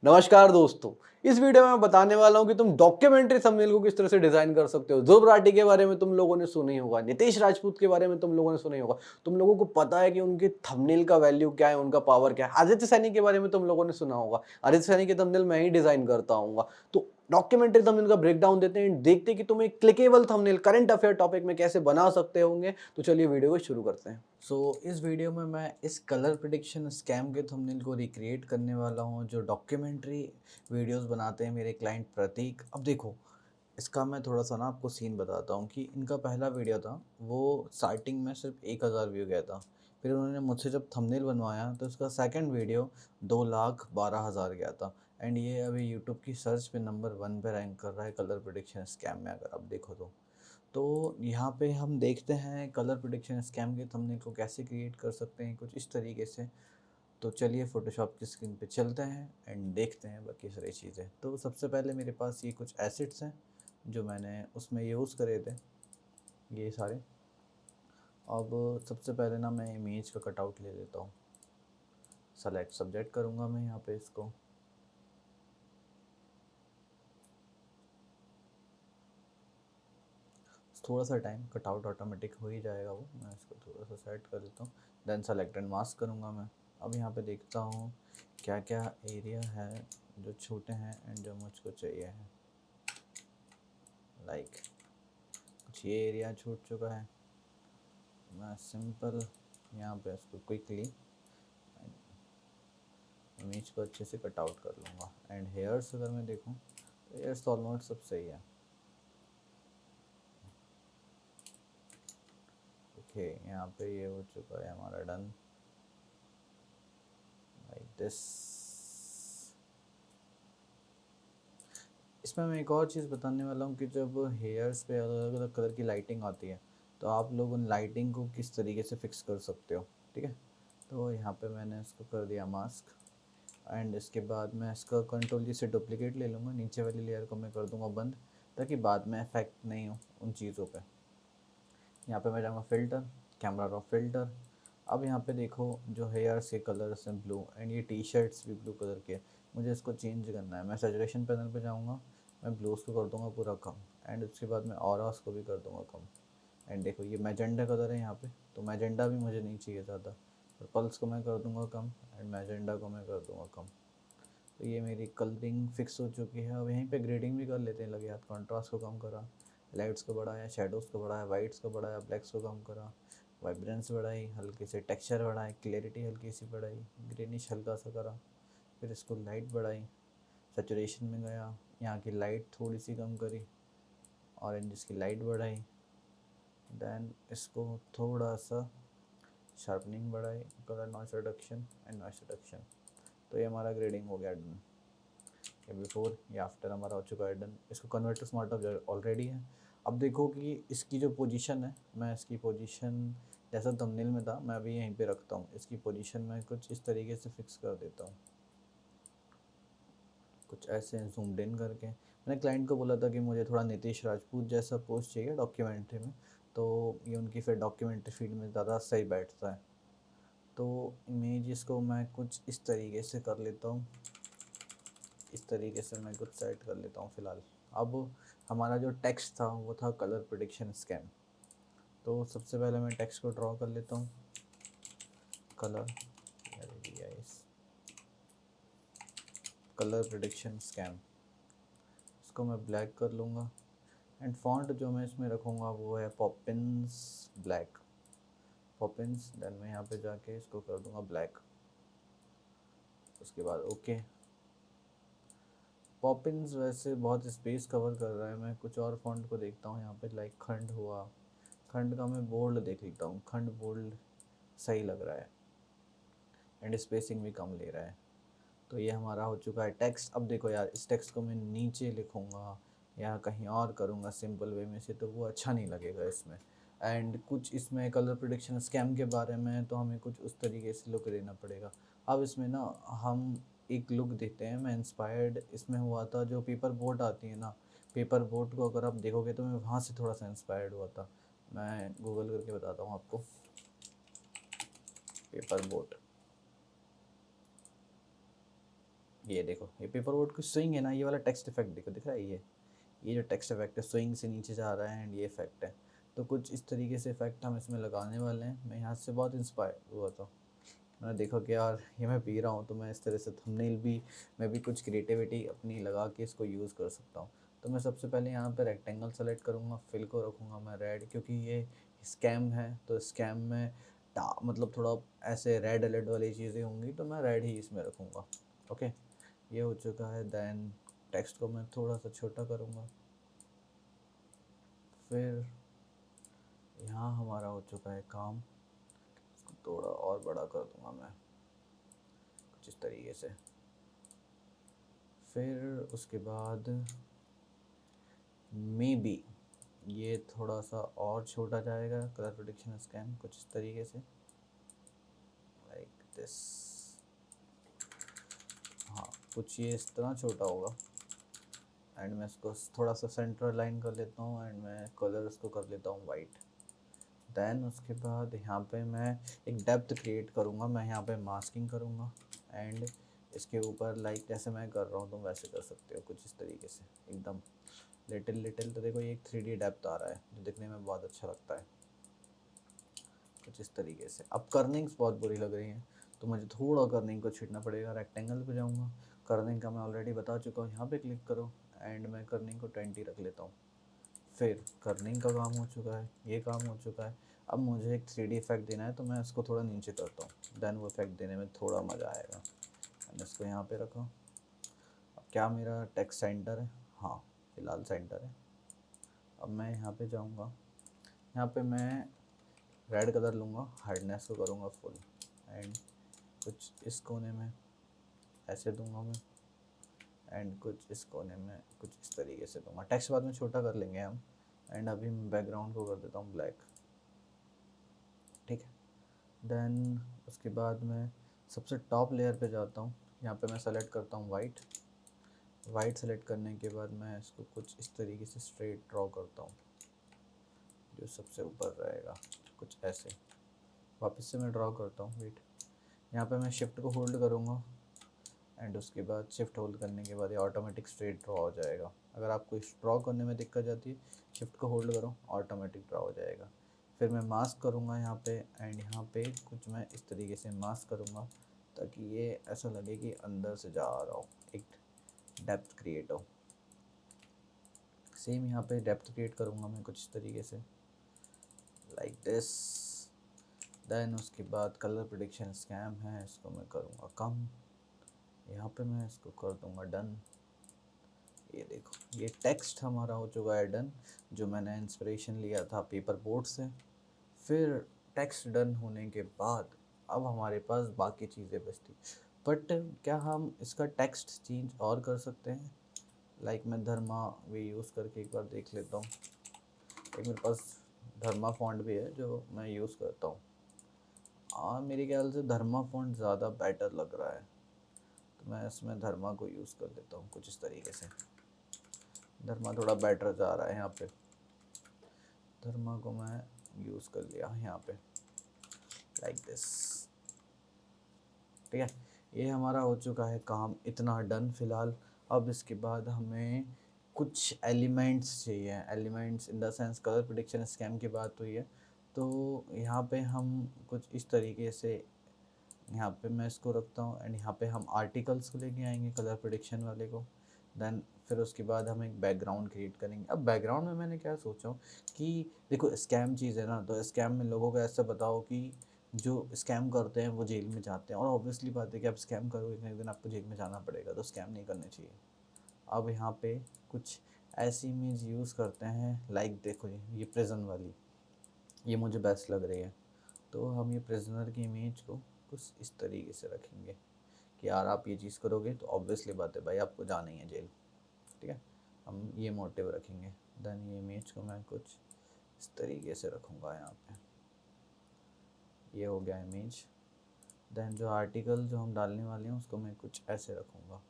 नमस्कार दोस्तों। इस वीडियो में मैं बताने वाला हूँ कि तुम डॉक्यूमेंट्री थंबनेल को किस तरह से डिजाइन कर सकते हो। ध्रुव राठी के बारे में तुम लोगों ने सुना ही होगा, नितेश राजपूत के बारे में तुम लोगों ने सुना ही होगा। तुम लोगों को पता है कि उनके थंबनेल का वैल्यू क्या है, उनका पावर क्या है। आदित्य सैनी के बारे में तुम लोगों ने सुना होगा। आदित्य सैनी के थंबनेल मैं ही डिजाइन करता हूँ। तो डॉक्यूमेंट्री थंबनेल का ब्रेकडाउन देते हैं, देखते हैं कि तुम एक clickable thumbnail current affair topic में कैसे बना सकते होंगे। तो चलिए वीडियो को शुरू करते हैं। इस वीडियो में मैं इस कलर प्रिडिक्शन स्कैम के थंबनेल को रिक्रिएट करने वाला हूँ जो डॉक्यूमेंट्री वीडियोस बनाते हैं मेरे क्लाइंट प्रतीक। अब देखो, इसका मैं थोड़ा सा ना आपको सीन बताता हूँ कि इनका पहला वीडियो था, वो स्टार्टिंग में सिर्फ 1000 व्यू गया था। फिर उन्होंने मुझसे जब थंबनेल बनवाया तो उसका सेकंड वीडियो 2,12,000 गया था। एंड ये अभी यूट्यूब की सर्च पे नंबर 1 पे रैंक कर रहा है कलर प्रिडिक्शन स्कैम में, अगर आप देखो तो यहाँ पे हम देखते हैं कलर प्रिडिक्शन स्कैम के थंबनेल को कैसे क्रिएट कर सकते हैं कुछ इस तरीके से। तो चलिए फोटोशॉप की स्क्रीन पे चलते हैं एंड देखते हैं बाकी सारी चीज़ें। तो सबसे पहले मेरे पास ये कुछ एसिड्स हैं जो मैंने उसमें यूज़ करे थे, ये सारे। अब सबसे पहले ना मैं इमेज का कटआउट ले लेता हूँ। सेलेक्ट सब्जेक्ट करूँगा मैं यहाँ पे इसको। थोड़ा सा टाइम, कटआउट ऑटोमेटिक हो ही जाएगा वो। मैं इसको थोड़ा सा सेट कर लेता हूँ, देन सेलेक्ट एंड मास्क करूँगा मैं। अब यहाँ पे देखता हूँ क्या क्या एरिया है जो छोटे हैं एंड जो मुझको चाहिए है। लाइक कुछ ये एरिया छूट चुका है, मैं सिंपल यहाँ पे इसको क्विकली इमेज को अच्छे से कट आउट कर लूँगा। एंड हेयर्स अगर मैं देखूँ तो हेयर्स ऑलमोस्ट सब सही है। ओके, यहाँ पे ये हो चुका है हमारा डन, लाइक दिस। इसमें मैं एक और चीज़ बताने वाला हूँ कि जब हेयर्स पे अलग अलग कलर की लाइटिंग आती है तो आप लोग उन लाइटिंग को किस तरीके से फिक्स कर सकते हो, ठीक है। तो यहाँ पे मैंने इसको कर दिया मास्क एंड इसके बाद मैं इसका कंट्रोल जी से डुप्लीकेट ले लूँगा, नीचे वाली लेयर को मैं कर दूँगा बंद ताकि बाद में इफेक्ट नहीं हो उन चीज़ों पे। यहाँ पे मैं जाऊँगा फ़िल्टर, कैमरा रॉ फ़िल्टर। अब यहाँ पे देखो जो हेयर्स के कलर्स हैं ब्लू एंड ये टी शर्ट्स भी ब्लू कलर के, मुझे इसको चेंज करना है। मैं सैचुरेशन पैनल पे जाऊँगा, मैं ब्लूज़ को कर दूँगा पूरा कम एंड उसके बाद मैं ऑरास को भी कर दूँगा कम। एंड देखो ये मैजेंडा कलर है यहाँ पे, तो मैजेंडा भी मुझे नहीं चाहिए ज़्यादा। पर्पल्स को मैं कर दूँगा कम एंड मैजेंडा को मैं कर दूँगा कम। तो ये मेरी कलरिंग फिक्स हो चुकी है। अब यहीं पे ग्रेडिंग भी कर लेते हैं लगे हाथ। कॉन्ट्रास्ट को कम करा, लाइट्स को बढ़ाया, शेडोज़ को बढ़ाया, वाइट्स को बढ़ाया, ब्लैक्स को कम करा, वाइब्रेंस बढ़ाई, हल्के से टेक्सचर बढ़ाए, क्लैरिटी हल्की सी बढ़ाई, ग्रीनिश हल्का सा करा, फिर इसको लाइट बढ़ाई, सैचुरेशन में गया, यहाँ की लाइट थोड़ी सी कम करी, ऑरेंज की लाइट बढ़ाई, दैन इसको थोड़ा सा शार्पनिंग बढ़ाई, colour noise reduction and noise reduction. तो ये हमारा ग्रेडिंग हो गया डन। ये बिफोर ये आफ्टर हमारा हो चुका है डन। इसको convert to smart object already है। अब देखो कि इसकी जो पोजीशन है, मैं इसकी पोजीशन जैसा थंबनेल में था मैं अभी यहीं पे रखता हूँ। इसकी पोजीशन मैं कुछ इस तरीके से फिक्स कर देता हूँ, कुछ ऐसे जूम्ड इन करके। मैंने क्लाइंट को बोला था कि मुझे थोड़ा नितेश राजपूत जैसा पोस्ट चाहिए डॉक्यूमेंट्री में, तो ये उनकी फिर डॉक्यूमेंट्री फील्ड में ज़्यादा सही बैठता है। तो इमेजेस को मैं कुछ इस तरीके से कर लेता हूँ, इस तरीके से मैं कुछ सेट कर लेता हूँ फ़िलहाल। अब हमारा जो टेक्स्ट था वो था कलर प्रिडिक्शन स्कैम। तो सबसे पहले मैं टेक्स्ट को ड्रॉ कर लेता हूँ, कलर कलर प्रिडिक्शन स्कैम। इसको मैं ब्लैक कर लूँगा एंड फॉन्ट जो मैं इसमें रखूँगा वो है पॉपिंस ब्लैक, पॉपिंस। देन मैं यहाँ पे जाके इसको कर दूँगा ब्लैक, उसके बाद ओके। पॉपिंस वैसे बहुत स्पेस कवर कर रहा है, मैं कुछ और फॉन्ट को देखता हूँ यहाँ पे। लाइक खंड हुआ, खंड का मैं बोल्ड देख लेता हूँ, खंड बोल्ड सही लग रहा है एंड स्पेसिंग भी कम ले रहा है। तो ये हमारा हो चुका है टेक्स्ट। अब देखो यार, इस टेक्स्ट को मैं नीचे लिखूँगा या कहीं और करूँगा सिंपल वे में से तो वो अच्छा नहीं लगेगा इसमें। एंड कुछ इसमें कलर प्रिडिक्शन स्कैम के बारे में तो हमें कुछ उस तरीके से लुक देना पड़ेगा। अब इसमें ना हम एक लुक देते हैं। मैं इंस्पायर्ड इसमें हुआ था जो पेपर बोट आती है ना, पेपर बोट को अगर आप देखोगे तो मैं वहाँ से थोड़ा सा इंस्पायर्ड हुआ था। मैं गूगल करके बताता हूँ आपको, पेपर बोट। ये देखो, ये पेपर बोट की स्विंग है ना, ये वाला टेक्स्ट इफेक्ट देखो, दिख रहा है ये जो टेक्स्ट इफेक्ट है स्विंग से नीचे जा रहा है एंड ये इफेक्ट है। तो कुछ इस तरीके से इफेक्ट हम इसमें लगाने वाले हैं। मैं यहाँ से बहुत इंस्पायर हुआ था, मैंने देखा कि यार ये मैं पी रहा हूँ तो मैं इस तरह से थंबनेल भी, मैं भी कुछ क्रिएटिविटी अपनी लगा के इसको यूज़ कर सकता हूँ। तो मैं सबसे पहले यहाँ पे रेक्टेंगल सेलेक्ट करूँगा, फिल को रखूँगा मैं रेड, क्योंकि ये स्कैम है तो स्कैम में मतलब थोड़ा ऐसे रेड अलर्ट वाली चीज़ें होंगी तो मैं रेड ही इसमें रखूँगा। ओके, ये हो चुका है। देन टेक्स्ट को मैं थोड़ा सा छोटा करूँगा, फिर यहाँ हमारा हो चुका है काम, इसको थोड़ा और बड़ा कर दूँगा मैं कुछ इस तरीके से। फिर उसके बाद मे बी ये थोड़ा सा और छोटा जाएगा, कलर प्रेडिक्शन स्कैन कुछ इस तरीके से, लाइक दिस। हाँ, कुछ ये इस तरह छोटा होगा। एंड मैं इसको थोड़ा सा सेंटर लाइन कर लेता हूँ एंड मैं कलर इसको कर लेता हूँ वाइट। देन उसके बाद यहाँ पे मैं एक डेप्थ क्रिएट करूँगा, मैं यहाँ पे मास्किंग करूँगा एंड इसके ऊपर लाइक जैसे मैं कर रहा हूँ तुम वैसे कर सकते हो कुछ इस तरीके से एकदम लिटिल लिटिल। तो देखो ये एक 3D डेप्थ आ रहा है जो दिखने में बहुत अच्छा लगता है कुछ इस तरीके से। अब कर्निंग्स बहुत बुरी लग रही हैं तो मुझे थोड़ा कर्निंग को छीटना पड़ेगा। रेक्टेंगल पे जाऊँगा, कर्निंग का मैं ऑलरेडी बता चुका हूँ, यहाँ पे क्लिक करो एंड मैं कर्निंग को 20 रख लेता हूँ। फिर कर्निंग का काम हो चुका है, ये काम हो चुका है। अब मुझे एक 3D इफेक्ट देना है तो मैं इसको थोड़ा नीचे करता हूँ, देन वो इफेक्ट देने में थोड़ा मज़ा आएगा। मैंने इसको यहाँ पे रखा। अब क्या मेरा टेक्स्ट सेंटर है? हाँ, फिलहाल सेंटर है। अब मैं यहाँ पे जाऊँगा, यहाँ पे मैं रेड कलर लूँगा, हार्डनेस को करूँगा फुल एंड कुछ इस कोने में ऐसे दूंगा मैं एंड कुछ इस कोने में कुछ इस तरीके से दूंगा। टेक्स्ट बाद में छोटा कर लेंगे हम एंड अभी मैं बैकग्राउंड को कर देता हूँ ब्लैक, ठीक है। देन उसके बाद मैं सबसे टॉप लेयर पे जाता हूँ, यहाँ पे मैं सेलेक्ट करता हूँ वाइट। वाइट सेलेक्ट करने के बाद मैं इसको कुछ इस तरीके से स्ट्रेट ड्रॉ करता हूँ जो सबसे ऊपर रहेगा कुछ ऐसे। वापस से मैं ड्रॉ करता हूँ, वेट। यहाँ पे मैं शिफ्ट को होल्ड करूँगा एंड उसके बाद शिफ्ट होल्ड करने के बाद ये ऑटोमेटिक स्ट्रेट ड्रॉ हो जाएगा। अगर आपको इस ड्रॉ करने में दिक्कत जाती है, शिफ्ट को होल्ड करो, ऑटोमेटिक ड्रॉ हो जाएगा। फिर मैं मास्क करूँगा यहाँ पे एंड यहाँ पे कुछ मैं इस तरीके से मास्क करूँगा ताकि ये ऐसा लगे कि अंदर से जा रहा हो, एक डेप्थ क्रिएट हो। सेम यहाँ पे डेप्थ क्रिएट करूँगा मैं कुछ इस तरीके से लाइक दिस। देन उसके बाद कलर प्रेडिक्शन स्कैम है, इसको मैं करूँगा कम, यहाँ पे मैं इसको कर दूँगा डन। ये देखो ये टेक्स्ट हमारा हो चुका है डन, जो मैंने इंस्पिरेशन लिया था पेपर बोट से। फिर टेक्स्ट डन होने के बाद अब हमारे पास बाकी चीज़ें बचती, बट क्या हम इसका टेक्स्ट चेंज और कर सकते हैं? लाइक मैं धर्मा भी यूज़ करके एक बार देख लेता हूँ। एक मेरे पास धर्मा फॉन्ट भी है जो मैं यूज़ करता हूँ। हाँ, मेरे ख्याल से धर्मा फॉन्ट ज़्यादा बेटर लग रहा है तो मैं इसमें धर्मा को यूज़ कर लेता हूँ कुछ इस तरीके से। धर्मा थोड़ा बेटर जा रहा है यहाँ पे, धर्मा को मैं यूज़ कर लिया यहाँ पे लाइक दिस, ठीक है। ये हमारा हो चुका है काम इतना डन फिलहाल। अब इसके बाद हमें कुछ एलिमेंट्स चाहिए, elements in the sense colour prediction scam की बात हुई है तो यहाँ पे हम कुछ इस तरीके से, यहाँ पे मैं इसको रखता हूँ एंड यहाँ पे हम आर्टिकल्स को लेके आएंगे कलर प्रेडिक्शन वाले को। देन फिर उसके बाद हम एक बैकग्राउंड क्रिएट करेंगे। अब बैकग्राउंड में मैंने क्या सोचा हूँ कि देखो स्कैम चीज़ है ना, तो स्कैम में लोगों को ऐसा बताओ कि जो स्कैम करते हैं वो जेल में जाते हैं, और ऑब्वियसली बात है कि आप स्कैम करोगे एक दिन आपको जेल में जाना पड़ेगा, तो स्कैम नहीं करने चाहिए। अब यहाँ पे कुछ ऐसी इमेज यूज़ करते हैं लाइक देखो ये प्रिजन वाली, ये मुझे बेस्ट लग रही है। तो हम ये प्रिजनर की इमेज को कुछ इस तरीके से रखेंगे कि यार आप ये चीज़ करोगे तो ऑब्वियसली बात है भाई आपको जाना ही है जेल, ठीक है। हम ये मोटिव रखेंगे। देन ये इमेज को मैं कुछ इस तरीके से रखूँगा यहाँ पे, ये हो गया इमेज। देन जो आर्टिकल जो हम डालने वाले हैं उसको मैं कुछ ऐसे रखूँगा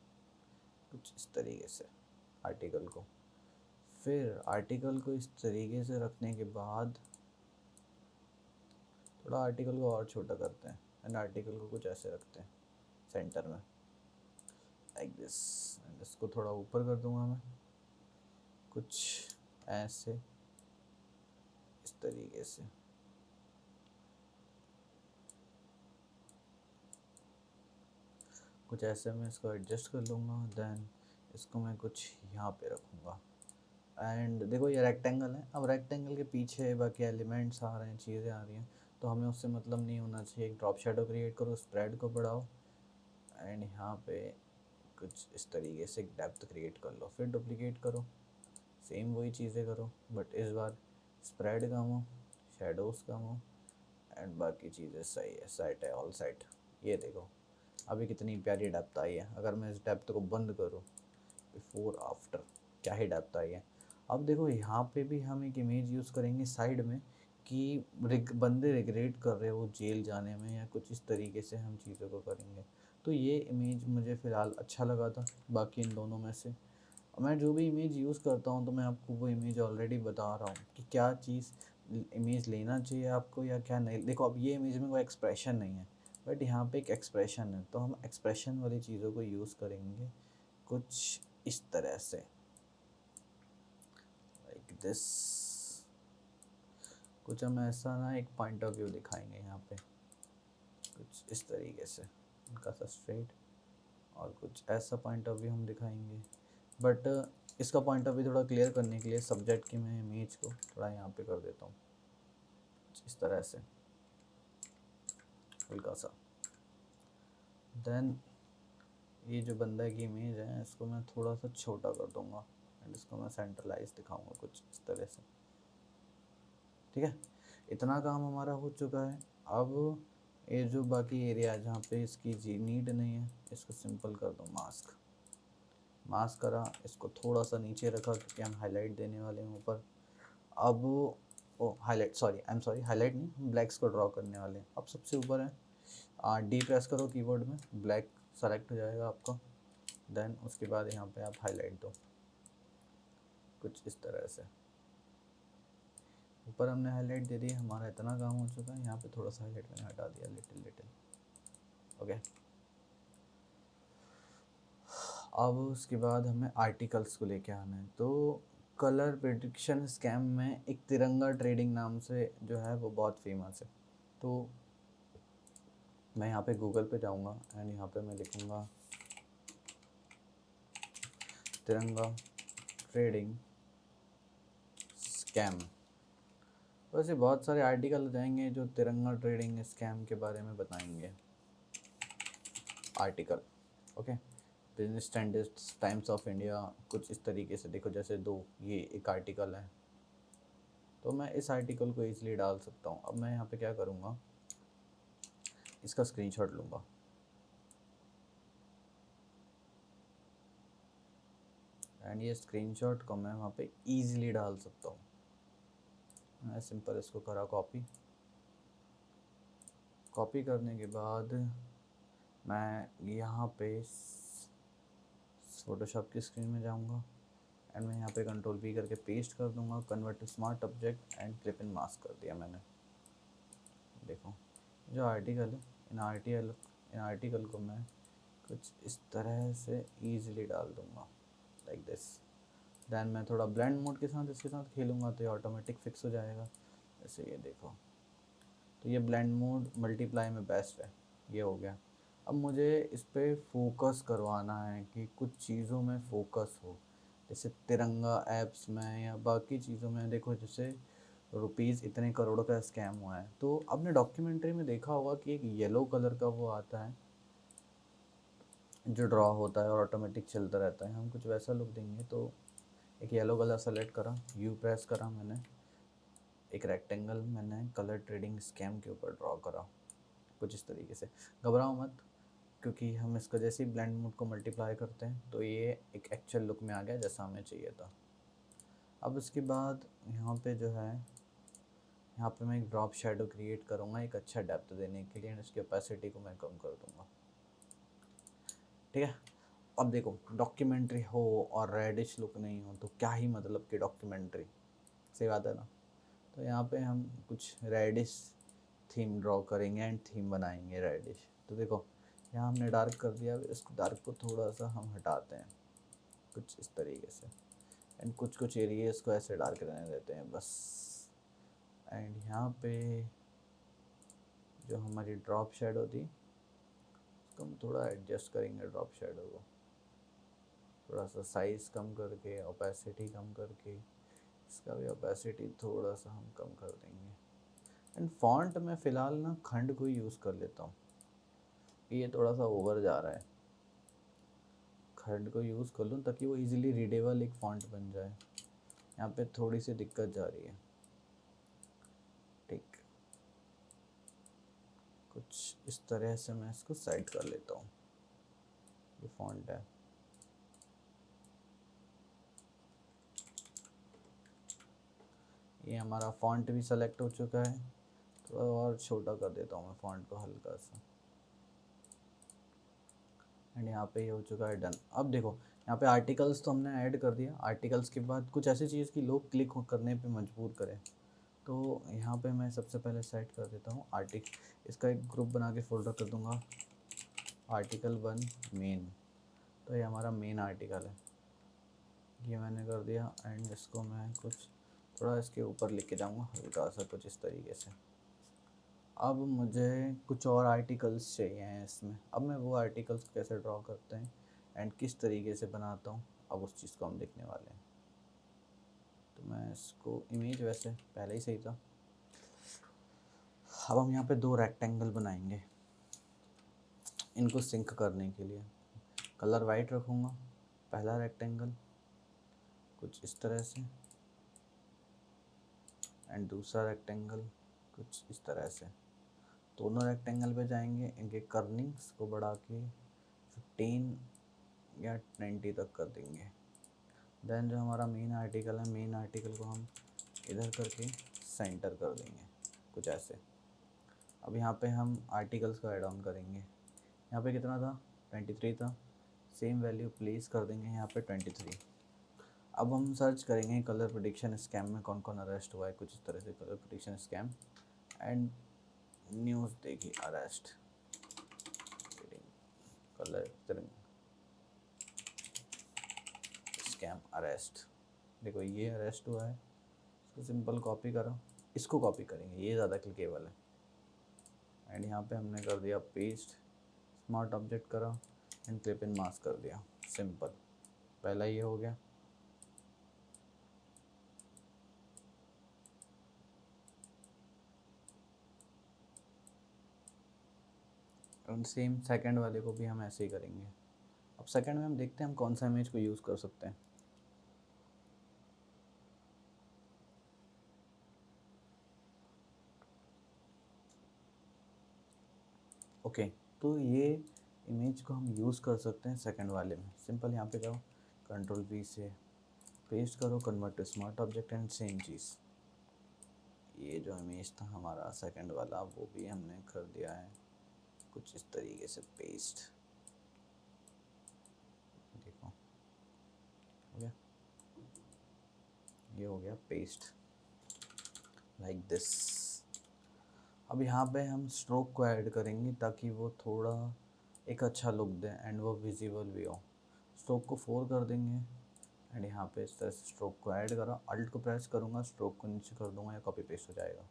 कुछ इस तरीके से आर्टिकल को। फिर आर्टिकल को इस तरीके से रखने के बाद थोड़ा आर्टिकल को और छोटा करते हैं एंड आर्टिकल को कुछ ऐसे रखते हैं सेंटर में। Like this. इसको थोड़ा ऊपर कर दूंगा मैं, कुछ ऐसे, इस तरीके से। कुछ ऐसे मैं इसको एडजस्ट कर लूँगा। देन इसको मैं कुछ यहाँ पे रखूँगा। एंड देखो ये रेक्टेंगल है, अब रेक्टेंगल के पीछे बाकी एलिमेंट्स आ रहे हैं, चीज़ें आ रही हैं, तो हमें उससे मतलब नहीं होना चाहिए। एक ड्रॉप शेडो क्रिएट करो, स्प्रेड को बढ़ाओ, एंड यहाँ पे कुछ इस तरीके से एक डेप्थ क्रिएट कर लो। फिर डुप्लीकेट करो, सेम वही चीज़ें करो, बट इस बार स्प्रेड कम हो, शेडोज़ कम हो, एंड बाकी चीज़ें सही है, सेट है, ऑल सेट। ये देखो अभी कितनी प्यारी डेप्थ आई है। अगर मैं इस डेप्थ को बंद करूँ, बिफोर आफ्टर, क्या ही डेप्थ आई है। अब देखो यहाँ पे भी हम एक इमेज यूज़ करेंगे साइड में कि बंदे रिग्रेट कर रहे हो जेल जाने में, या कुछ इस तरीके से हम चीज़ों को करेंगे। तो ये इमेज मुझे फ़िलहाल अच्छा लगा था बाकी इन दोनों में से। मैं जो भी इमेज यूज़ करता हूँ तो मैं आपको वो इमेज ऑलरेडी बता रहा हूँ कि क्या चीज़ इमेज लेना चाहिए आपको या क्या नहीं। देखो अब ये इमेज में कोई एक्सप्रेशन नहीं है, बट यहाँ पे एक एक्सप्रेशन है, तो हम एक्सप्रेशन वाली चीज़ों को यूज़ करेंगे कुछ इस तरह से, लाइक दिस। कुछ हम ऐसा ना एक पॉइंट ऑफ व्यू दिखाएंगे यहाँ पे, कुछ इस तरीके से उनका सा स्ट्रेट, और कुछ ऐसा पॉइंट ऑफ व्यू हम दिखाएंगे। बट इसका पॉइंट ऑफ व्यू थोड़ा क्लियर करने के लिए सब्जेक्ट की मैं इमेज को थोड़ा यहाँ पे कर देता हूँ, इस तरह से हल्का सा। देन ये जो बंदा की इमेज है इसको मैं थोड़ा सा छोटा कर दूँगा, एंड इसको मैं सेंट्रलाइज दिखाऊंगा कुछ इस तरह से। ठीक है, इतना काम हमारा हो चुका है। अब ये जो बाकी एरिया है जहाँ पे इसकी जी नीड नहीं है, इसको सिंपल कर दो मास्क। मास्क करा, इसको थोड़ा सा नीचे रखा क्योंकि हम हाईलाइट देने वाले हैं ऊपर। अब ओ highlight, sorry I am sorry, highlight नहीं, हम ब्लैक्स को ड्रॉ करने वाले हैं। अब सबसे ऊपर है डी प्रेस करो कीबोर्ड में, ब्लैक सेलेक्ट हो जाएगा आपका। देन उसके बाद यहाँ पे आप हाईलाइट दो कुछ इस तरह से। ऊपर हमने हाईलाइट दे दी, हमारा इतना काम हो चुका है। यहाँ पे थोड़ा सा हाईलाइट मैंने हटा दिया, लिटिल लिटिल। ओके, अब उसके बाद हमें आर्टिकल्स को लेके आना है। तो कलर प्रेडिक्शन स्कैम में एक तिरंगा ट्रेडिंग नाम से जो है वो बहुत फेमस है। तो मैं यहाँ पे गूगल पे जाऊँगा एंड यहाँ पे मैं लिखूँगा तिरंगा ट्रेडिंग स्कैम। वैसे बहुत सारे आर्टिकल जाएंगे जो तिरंगा ट्रेडिंग स्कैम के बारे में बताएंगे। Article okay, business standards, times of India, कुछ इस तरीके से। देखो जैसे दो ये एक आर्टिकल है, तो मैं इस आर्टिकल को इजीली डाल सकता हूँ। अब मैं यहाँ पे क्या करूँगा, इसका स्क्रीनशॉट लूँगा, एंड ये स्क्रीनशॉट को मैं वहाँ पे इजीली डाल सकता हूँ। मैं सिंपल इसको करा कॉपी। कॉपी करने के बाद मैं यहाँ पे फोटोशॉप की स्क्रीन में जाऊँगा, एंड मैं यहाँ पे कंट्रोल V करके पेस्ट कर दूँगा, convert to smart object, and clipping mask कर दिया मैंने। देखो जो आर्टिकल है, इन आर्टिकल को मैं कुछ इस तरह से ईजिली डाल दूँगा, लाइक दिस। दैन मैं थोड़ा ब्लेंड मोड के साथ इसके साथ खेलूँगा तो ये ऑटोमेटिक फिक्स हो जाएगा। जैसे ये देखो, तो ये ब्लेंड मोड मल्टीप्लाई में बेस्ट है, ये हो गया। अब मुझे इस पर फोकस करवाना है कि कुछ चीज़ों में फोकस हो, जैसे तिरंगा ऐप्स में या बाकी चीज़ों में। देखो जैसे रुपीज़ इतने करोड़ का स्कैम हुआ है, तो आपने डॉक्यूमेंट्री में देखा होगा कि एक येलो कलर का वो आता है जो ड्रॉ होता है और ऑटोमेटिक चलता रहता है। हम कुछ वैसा लुक देंगे, तो एक येलो कलर सेलेक्ट करा, यू प्रेस करा मैंने, एक रेक्टेंगल मैंने कलर ट्रेडिंग स्कैम के ऊपर ड्रॉ करा कुछ इस तरीके से। घबराओ मत, क्योंकि हम इसका जैसे ही ब्लेंड मोड को मल्टीप्लाई करते हैं तो ये एक एक्चुअल लुक में आ गया जैसा हमें चाहिए था। अब उसके बाद यहाँ पे जो है, यहाँ पे मैं एक ड्रॉप शेडो क्रिएट करूँगा एक अच्छा डेप्थ देने के लिए, एंड इसकी ओपेसिटी को मैं कम कर दूँगा। ठीक है, अब देखो डॉक्यूमेंट्री हो और रेडिश लुक नहीं हो तो क्या ही मतलब कि डॉक्यूमेंट्री, सही बात है ना। तो यहाँ पे हम कुछ रेडिश थीम ड्रॉ करेंगे एंड थीम बनाएंगे रेडिश। तो देखो यहाँ हमने डार्क कर दिया, इसको डार्क को थोड़ा सा हम हटाते हैं कुछ इस तरीके से, एंड कुछ कुछ एरियाज को ऐसे डार्क रहने देते हैं बस। एंड यहाँ पे जो हमारी ड्रॉप शेडो थी उसको हम थोड़ा एडजस्ट करेंगे, ड्रॉप शेडो को थोड़ा सा साइज़ कम करके, ओपेसिटी कम करके, इसका भी ओपेसिटी थोड़ा सा हम कम कर देंगे। एंड फॉन्ट में फ़िलहाल ना खंड को यूज़ कर लेता हूँ, ये थोड़ा सा ओवर जा रहा है, खंड को यूज़ कर लूँ ताकि वो इजीली रीडेबल एक फॉन्ट बन जाए। यहाँ पे थोड़ी सी दिक्कत जा रही है, ठीक, कुछ इस तरह से मैं इसको सेट कर लेता हूँ। ये फॉन्ट है, ये हमारा फॉन्ट भी सेलेक्ट हो चुका है। थोड़ा और छोटा कर देता हूँ मैं फॉन्ट को हल्का सा, एंड यहाँ पे ये हो चुका है डन। अब देखो यहाँ पे आर्टिकल्स तो हमने ऐड कर दिया, आर्टिकल्स के बाद कुछ ऐसी चीज़ की लोग क्लिक करने पे मजबूर करें, तो यहाँ पे मैं सबसे पहले सेट कर देता हूँ इसका एक ग्रुप बना के फोल्डर कर दूँगा आर्टिकल 1 मेन। तो ये हमारा मेन आर्टिकल है, ये मैंने कर दिया। एंड इसको मैं कुछ थोड़ा इसके ऊपर लिख के जाऊँगा हल्का सा कुछ इस तरीके से। अब मुझे कुछ और आर्टिकल्स चाहिए हैं इसमें, अब मैं वो आर्टिकल्स कैसे ड्रॉ करते हैं एंड किस तरीके से बनाता हूँ, अब उस चीज़ को हम देखने वाले हैं। तो मैं इसको इमेज वैसे पहले ही सही था। अब हम यहाँ पे 2 रेक्टेंगल बनाएंगे, इनको सिंक करने के लिए कलर वाइट रखूँगा। पहला रेक्टेंगल कुछ इस तरह से, एंड दूसरा रेक्टेंगल कुछ इस तरह से। दोनों रेक्टेंगल पे जाएंगे, इनके कर्निंग्स को बढ़ा के 15 या 20 तक कर देंगे। देन जो हमारा मेन आर्टिकल है, मेन आर्टिकल को हम इधर करके सेंटर कर देंगे कुछ ऐसे। अब यहाँ पे हम आर्टिकल्स को ऐड ऑन करेंगे, यहाँ पे कितना था 23 था, सेम वैल्यू प्लेस कर देंगे यहाँ पे 23। अब हम सर्च करेंगे कलर प्रेडिक्शन स्कैम में कौन कौन अरेस्ट हुआ है, कुछ इस तरह से colour prediction scam and news देखिए अरेस्ट कलर स्कैम अरेस्ट। देखो ये अरेस्ट हुआ है, इसको सिंपल कॉपी करो, इसको कॉपी करेंगे, ये ज़्यादा क्लिकेबल है। एंड यहाँ पे हमने कर दिया पेस्ट, स्मार्ट ऑब्जेक्ट करा एंड क्लिप इन मास्क कर दिया, सिंपल। पहला ये हो गया। और सेम सेकंड वाले को भी हम ऐसे ही करेंगे। अब सेकंड में हम देखते हैं हम कौन सा इमेज को यूज़ कर सकते हैं। ओके, तो ये इमेज को हम यूज़ कर सकते हैं सेकंड वाले में। सिंपल यहाँ पे जाओ, कंट्रोल V से पेस्ट करो, convert to smart object and same चीज़। ये जो इमेज था हमारा सेकंड वाला, वो भी हमने कर दिया है कुछ इस तरीके से पेस्ट। देखो हो गया, ये हो गया पेस्ट लाइक दिस। अब यहाँ पे हम स्ट्रोक को ऐड करेंगे ताकि वो थोड़ा एक अच्छा लुक दे एंड वो विजिबल भी हो। स्ट्रोक को 4 कर देंगे एंड यहाँ पे इस तरह से स्ट्रोक को ऐड करा, अल्ट को प्रेस करूँगा, स्ट्रोक को नीचे कर दूँगा या कॉपी पेस्ट हो जाएगा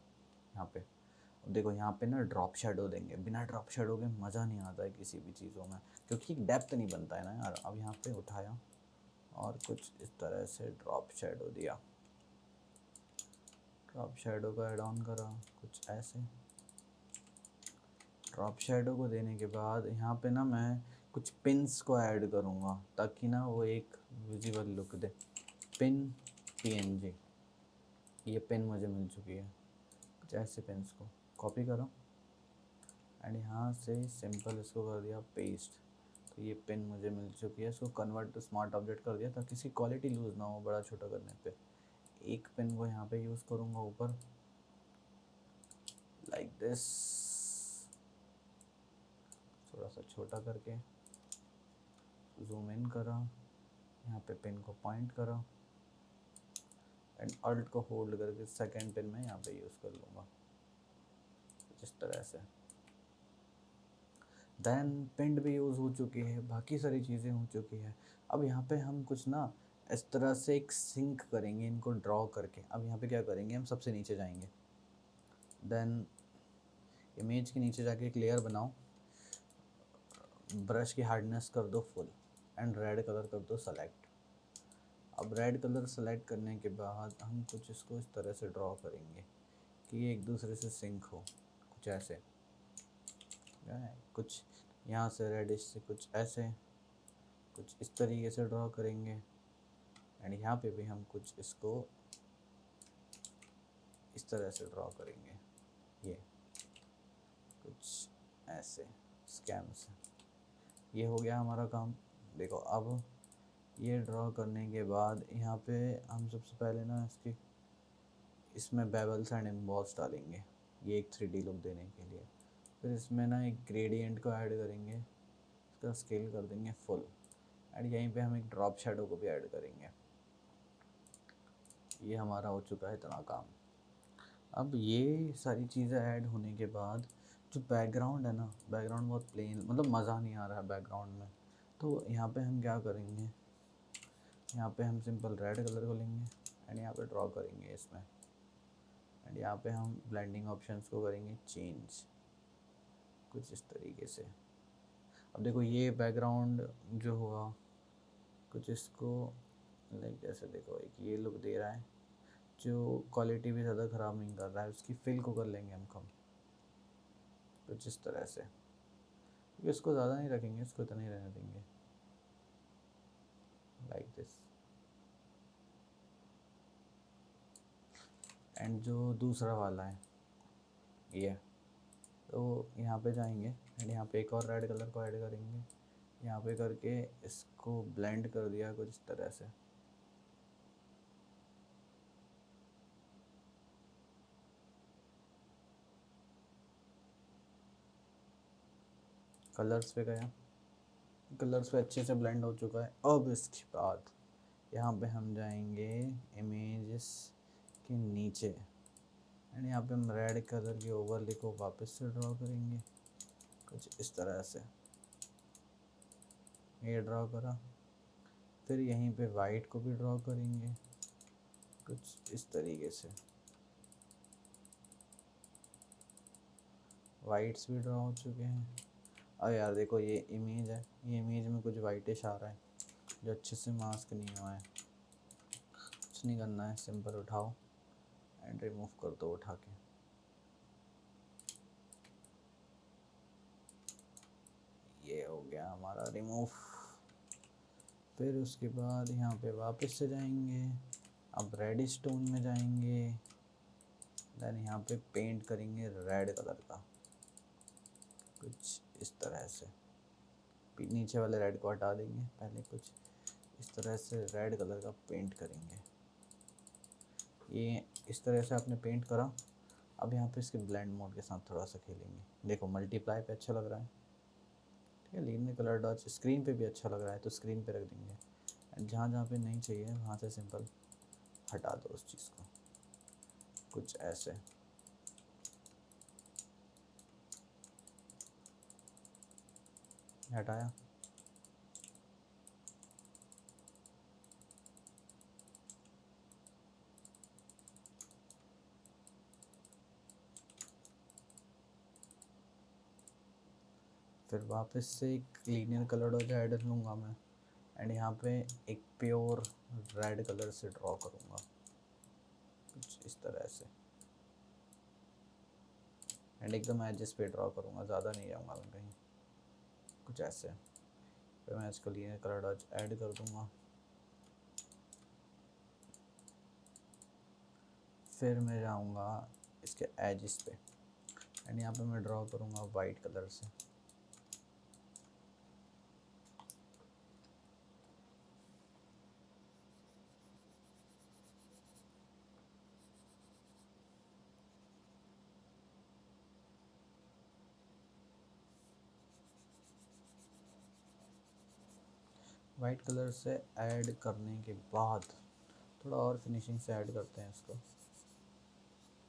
यहाँ पे। अब देखो यहाँ पे ना ड्रॉप शेडो देंगे, बिना ड्रॉप शेडो के मज़ा नहीं आता है किसी भी चीज़ों में, क्योंकि डेप्थ नहीं बनता है ना यार। अब यहाँ पे उठाया और कुछ इस तरह से ड्रॉप शेडो दिया, ड्रॉप शेडो को ऐड ऑन करा कुछ ऐसे। ड्रॉप शेडो को देने के बाद यहाँ पे ना मैं कुछ पिन्स को ऐड करूँगा ताकि ना वो एक विजिबल लुक दे। पिन PNG, ये पिन मुझे मिल चुकी है, कुछ ऐसे पिन्स को कॉपी करो एंड यहाँ से सिंपल इसको कर दिया पेस्ट। तो ये पिन मुझे मिल चुकी है, इसको कन्वर्ट टू स्मार्ट ऑब्जेक्ट कर दिया ताकि इसकी क्वालिटी लूज़ ना हो बड़ा छोटा करने पे। एक पिन को यहाँ पे यूज़ करूँगा ऊपर लाइक दिस, थोड़ा सा छोटा करके जूम इन करा, यहाँ पे पिन को पॉइंट करा एंड अल्ट को होल्ड करके सेकंड पिन में यहाँ पे यूज़ कर लूँगा इस तरह से। देन पिंड भी यूज़ हो चुकी है, बाकी सारी चीज़ें हो चुकी है। अब यहाँ पे हम कुछ ना इस तरह से एक सिंक करेंगे इनको ड्रॉ करके। अब यहाँ पे क्या करेंगे, हम सबसे नीचे जाएंगे, देन इमेज के नीचे जाके एक लेयर बनाओ, ब्रश की हार्डनेस कर दो फुल एंड रेड कलर कर दो सेलेक्ट। अब रेड कलर सेलेक्ट करने के बाद हम कुछ इसको इस तरह से ड्रॉ करेंगे कि ये एक दूसरे से सिंक हो, कुछ ऐसे, कुछ यहाँ से रेडिश से कुछ ऐसे, कुछ इस तरीके से ड्रॉ करेंगे। एंड यहाँ पे भी हम कुछ इसको इस तरह से ड्रॉ करेंगे, ये कुछ ऐसे स्कैम से। ये हो गया हमारा काम। देखो अब ये ड्रॉ करने के बाद यहाँ पे हम सबसे पहले ना इसमें बेबल्स एंड एम्बॉस डालेंगे, ये एक 3D लुक देने के लिए। फिर इसमें ना एक ग्रेडियंट को ऐड करेंगे, इसका स्केल कर देंगे फुल, एंड यहीं पे हम एक ड्रॉप शेडो को भी ऐड करेंगे। ये हमारा हो चुका है इतना काम। अब ये सारी चीज़ें ऐड होने के बाद जो बैकग्राउंड है ना, बैकग्राउंड बहुत प्लेन, मतलब मज़ा नहीं आ रहा है बैकग्राउंड में। तो यहाँ पे हम क्या करेंगे, यहाँ पे हम सिंपल रेड कलर को लेंगे एंड यहाँ पे ड्रॉ करेंगे इसमें, एंड यहाँ पे हम ब्लेंडिंग ऑप्शंस को करेंगे चेंज, कुछ इस तरीके से। अब देखो ये बैकग्राउंड जो हुआ, कुछ इसको लाइक जैसे देखो एक ये लुक दे रहा है, जो क्वालिटी भी ज़्यादा ख़राब नहीं कर रहा है, उसकी फिल को कर लेंगे हम कम, कुछ इस तरह से। इसको ज़्यादा नहीं रखेंगे, इसको इतना ही रहने देंगे, लाइक दिस। एंड जो दूसरा वाला है ये, तो यहाँ पे जाएंगे एंड यहाँ पे एक और रेड कलर को ऐड करेंगे, यहाँ पे करके इसको ब्लेंड कर दिया कुछ इस तरह से। कलर्स पे गया, कलर्स पे अच्छे से ब्लेंड हो चुका है। अब इसके बाद यहाँ पे हम जाएंगे इमेजेस के नीचे एंड यहाँ पे हम रेड कलर की ओवरले को वापस से ड्रॉ करेंगे, कुछ इस तरह से। ये ड्रॉ करा, फिर यहीं पे वाइट को भी ड्रॉ करेंगे कुछ इस तरीके से। वाइट्स भी ड्रॉ हो चुके हैं। अब यार देखो ये इमेज है, ये इमेज में कुछ वाइटिश आ रहा है जो अच्छे से मास्क नहीं हुआ है। कुछ नहीं करना है, सिंपल उठाओ एंड रिमूव कर दो उठा के। ये हो गया हमारा रिमूव। फिर उसके बाद यहाँ पे वापस से जाएंगे, अब रेड स्टोन में जाएंगे, देन यहाँ पे पेंट करेंगे रेड कलर का, कुछ इस तरह से। नीचे वाले रेड को हटा देंगे, पहले कुछ इस तरह से रेड कलर का पेंट करेंगे। ये इस तरह से आपने पेंट करा। अब यहाँ पे इसके ब्लेंड मोड के साथ थोड़ा सा खेलेंगे। देखो मल्टीप्लाई पे अच्छा लग रहा है, ठीक है। लीनियर कलर डॉट्स स्क्रीन पे भी अच्छा लग रहा है, तो स्क्रीन पे रख देंगे। एंड जहाँ जहाँ पे नहीं चाहिए वहाँ से सिंपल हटा दो उस चीज़ को, कुछ ऐसे। हटाया, फिर वापस से एक लीनियर कलर डॉट ऐड लूँगा मैं एंड यहाँ पे एक प्योर रेड कलर से ड्रॉ करूँगा, कुछ इस तरह से। एंड एकदम एजेस पे ड्रॉ करूँगा, ज़्यादा नहीं जाऊँगा मैं कहीं, कुछ ऐसे। फिर मैं इसको लीनियर कलर डॉट ऐड कर दूँगा। फिर मैं जाऊँगा इसके एजेस पे एंड यहाँ पे मैं ड्रॉ करूँगा वाइट कलर से। वाइट कलर से ऐड करने के बाद थोड़ा और फिनिशिंग से ऐड करते हैं इसको,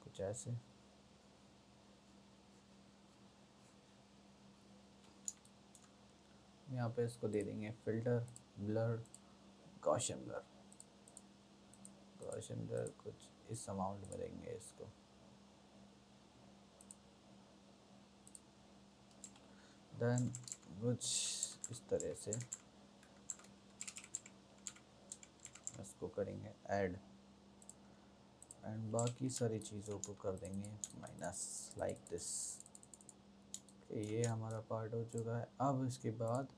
कुछ ऐसे। यहाँ पे इसको दे देंगे filter blur Gaussian blur. Gaussian blur कुछ इस अमाउंट में देंगे इसको, देन कुछ इस तरह से इसको करेंगे ऐड, एंड बाकी सारी चीज़ों को कर देंगे माइनस लाइक दिस। ये हमारा पार्ट हो चुका है। अब इसके बाद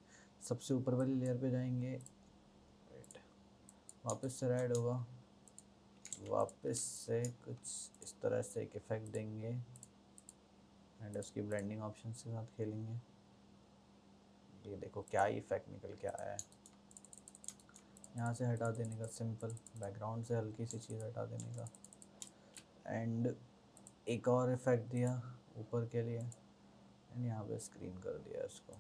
सबसे ऊपर वाली लेयर पे जाएंगे, वेट, वापस से ऐड होगा, वापस से कुछ इस तरह से एक इफेक्ट देंगे एंड उसकी ब्लेंडिंग ऑप्शन के साथ खेलेंगे। ये देखो क्या ही इफेक्ट निकल के आया है। यहाँ से हटा देने का, सिंपल बैकग्राउंड से हल्की सी चीज़ हटा देने का, एंड एक और इफेक्ट दिया ऊपर के लिए एंड यहाँ पे स्क्रीन कर दिया इसको।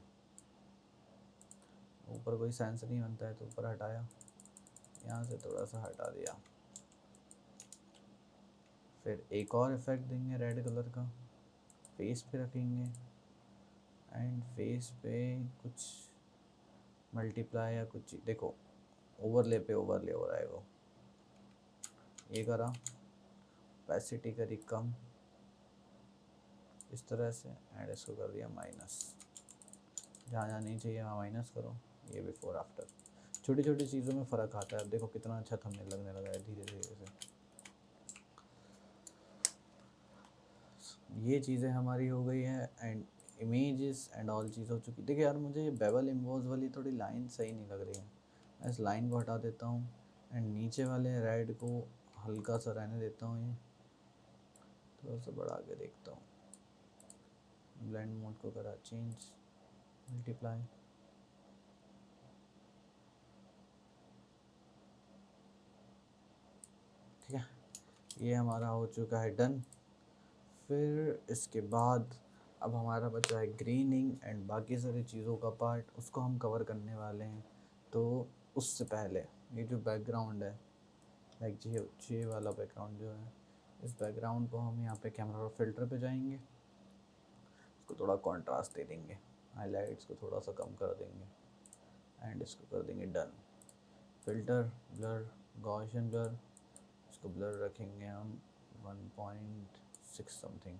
ऊपर कोई सेंस नहीं बनता है तो ऊपर हटाया, यहाँ से थोड़ा सा हटा दिया। फिर एक और इफेक्ट देंगे रेड कलर का, फेस पे रखेंगे एंड फेस पे कुछ मल्टीप्लाई या कुछ, देखो ओवरले पे ओवरले हो रहा है वो, ये करा, पैसिटी करी कम इस तरह से एंड इसको कर दिया माइनस, जहाँ जहाँ नहीं चाहिए वहाँ माइनस करो। ये बिफोर आफ्टर, छोटी छोटी चीज़ों में फ़र्क आता है। अब देखो कितना अच्छा थंबनेल लगने लगा है धीरे धीरे से। ये चीज़ें हमारी हो गई है एंड इमेजेस एंड ऑल चीज़ हो चुकी। देखिए यार मुझे बेवल इम्बोज वाली थोड़ी लाइन सही नहीं लग रही है, मैं इस लाइन को हटा देता हूँ एंड नीचे वाले रेड को हल्का सा रहने देता हूँ, ये थोड़ा सा बढ़ा के देखता हूँ। ब्लेंड मोड को करा चेंज, मल्टीप्लाई, ठीक है, ये हमारा हो चुका है डन। फिर इसके बाद अब हमारा बचा है ग्रीनिंग एंड बाकी सारी चीज़ों का पार्ट, उसको हम कवर करने वाले हैं। तो उससे पहले ये जो बैकग्राउंड है, लाइक ये वाला बैकग्राउंड जो है, इस बैकग्राउंड को हम यहाँ पे कैमरा और फिल्टर पे जाएंगे, इसको थोड़ा कॉन्ट्रास्ट दे देंगे, हाइलाइट्स को थोड़ा सा कम कर देंगे एंड इसको कर देंगे done. Filter blur Gaussian blur, इसको ब्लर रखेंगे हम 1.6 समथिंग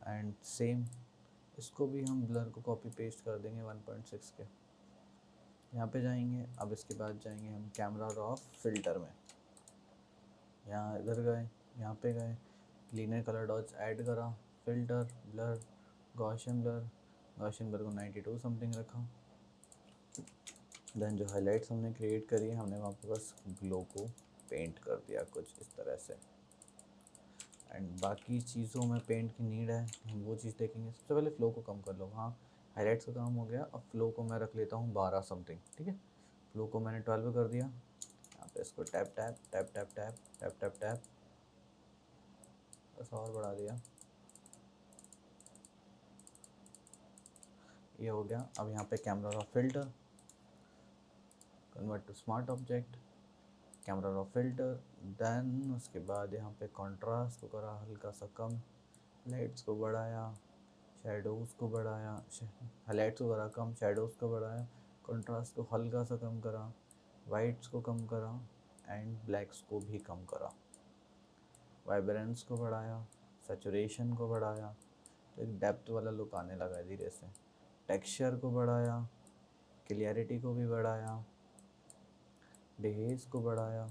एंड सेम इसको भी हम ब्लर को कॉपी पेस्ट कर देंगे 1.6 के। यहाँ पे जाएंगे, अब इसके बाद जाएंगे हम कैमरा रॉ फिल्टर में, यहाँ इधर गए, यहाँ पे गए, लीनियर कलर डॉट्स ऐड करा, फिल्टर ब्लर गॉसियन ब्लर को 92 समथिंग रखा। देन जो हाइलाइट्स हमने क्रिएट करी हमने वहाँ पे बस ग्लो को पेंट कर दिया कुछ इस तरह से, एंड बाकी चीज़ों में पेंट की नीड है, हम वो चीज़ देखेंगे। सबसे पहले फ्लो को कम कर लो, हाँ हाईलाइट्स का काम हो गया, अब फ्लो को मैं रख लेता हूँ 12 समथिंग, ठीक है। फ्लो को मैंने 12 कर दिया, यहाँ पे इसको tap tap tap tap tap tap tap tap बस और बढ़ा दिया, ये हो गया। अब यहाँ पे camera raw filter, convert to smart object, camera raw filter, then उसके बाद यहाँ पे कॉन्ट्रास्ट को करा हल्का सा कम, लाइट्स को बढ़ाया, शैडोज़ को बढ़ाया, हाईलाइट्स को करा कम, शैडोज़ को बढ़ाया, कंट्रास्ट को हल्का सा कम करा, वाइट्स को कम करा एंड ब्लैक्स को भी कम करा, वाइब्रेंस को बढ़ाया, सैचुरेशन को बढ़ाया, तो एक डेप्थ वाला लुक आने लगा है धीरे से। टेक्सचर को बढ़ाया, क्लियरिटी को भी बढ़ाया, डिहेज को बढ़ाया।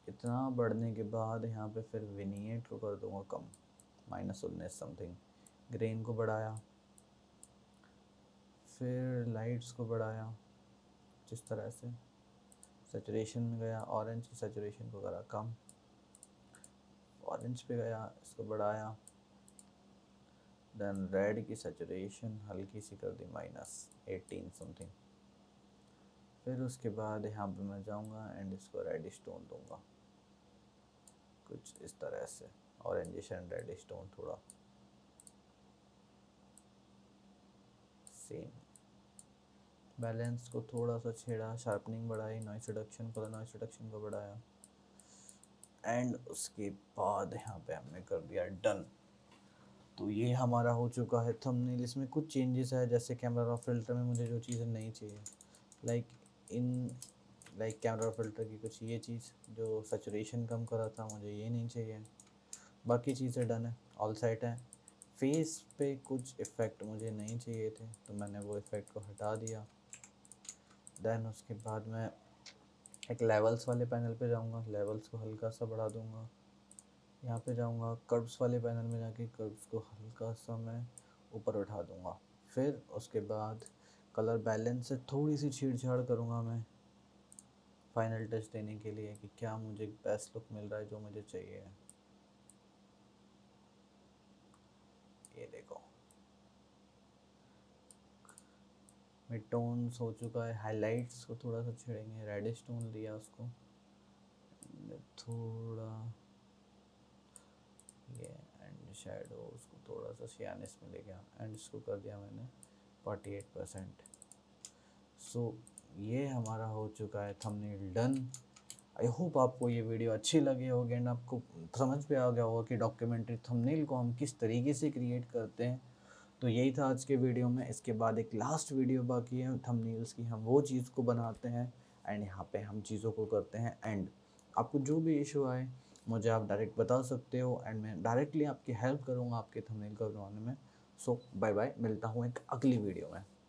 इतना बढ़ने के बाद यहाँ पे फिर विनिएट को कर दूँगा कम, -19 समथिंग, ग्रेन को बढ़ाया, फिर लाइट्स को बढ़ाया जिस तरह से, सैचुरेशन में गया, ऑरेंज की सैचुरेशन को करा कम, ऑरेंज पे गया इसको बढ़ाया, देन रेड की सैचुरेशन हल्की सी कर दी -18 समथिंग। फिर उसके बाद यहाँ पे मैं जाऊँगा एंड इसको रेडिश टोन दूँगा कुछ इस तरह से, ऑरेंजिश एंड रेडिश टोन थोड़ा सेम। बैलेंस को थोड़ा सा छेड़ा, शार्पनिंग बढ़ाई, नॉइस रिडक्शन को बढ़ाया एंड उसके बाद यहाँ पे हमने कर दिया डन। तो ये हमारा हो चुका है थंबनेल। इसमें कुछ चेंजेस है, जैसे कैमरा रॉ फिल्टर में मुझे जो चीज़ें नहीं चाहिए, like in like camera filter की कुछ ये चीज़ जो सैचुरेशन कम करा था, मुझे ये नहीं चाहिए। बाकी चीज़ें डन है, ऑल सेट है। फेस पे कुछ इफ़ेक्ट मुझे नहीं चाहिए थे, तो मैंने वो इफ़ेक्ट को हटा दिया। देन उसके बाद मैं एक लेवल्स वाले पैनल पे जाऊंगा, लेवल्स को हल्का सा बढ़ा दूंगा। यहाँ पे जाऊंगा कर्व्स वाले पैनल में, जाके कर्व्स को हल्का सा मैं ऊपर उठा दूंगा। फिर उसके बाद कलर बैलेंस से थोड़ी सी छेड़छाड़ करूँगा मैं फाइनल टच देने के लिए कि क्या मुझे बेस्ट लुक मिल रहा है जो मुझे चाहिए। ये देखो मिड टोन्स हो चुका है। हाइलाइट्स को थोड़ा सा छेड़ेंगे, रेडिश टोन दिया उसको थोड़ा, ये एंड शेडो उसको थोड़ा सा सियानिस में ले गया, एंड इसको कर दिया मैंने 48%। सो ये हमारा हो चुका है थंबनेल डन। आई होप आपको ये वीडियो अच्छी लगी होगी एंड आपको समझ पे आ गया होगा कि डॉक्यूमेंट्री थंबनेल को हम किस तरीके से क्रिएट करते हैं। तो यही था आज के वीडियो में। इसके बाद एक लास्ट वीडियो बाकी है थंबनेल्स की, हम वो चीज़ को बनाते हैं एंड यहाँ पे हम चीज़ों को करते हैं एंड आपको जो भी इशू आए मुझे आप डायरेक्ट बता सकते हो एंड मैं डायरेक्टली आपकी हेल्प करूँगा आपके थंबनेल को बनाने में। सो बाय बाय, मिलता हूँ एक अगली वीडियो में।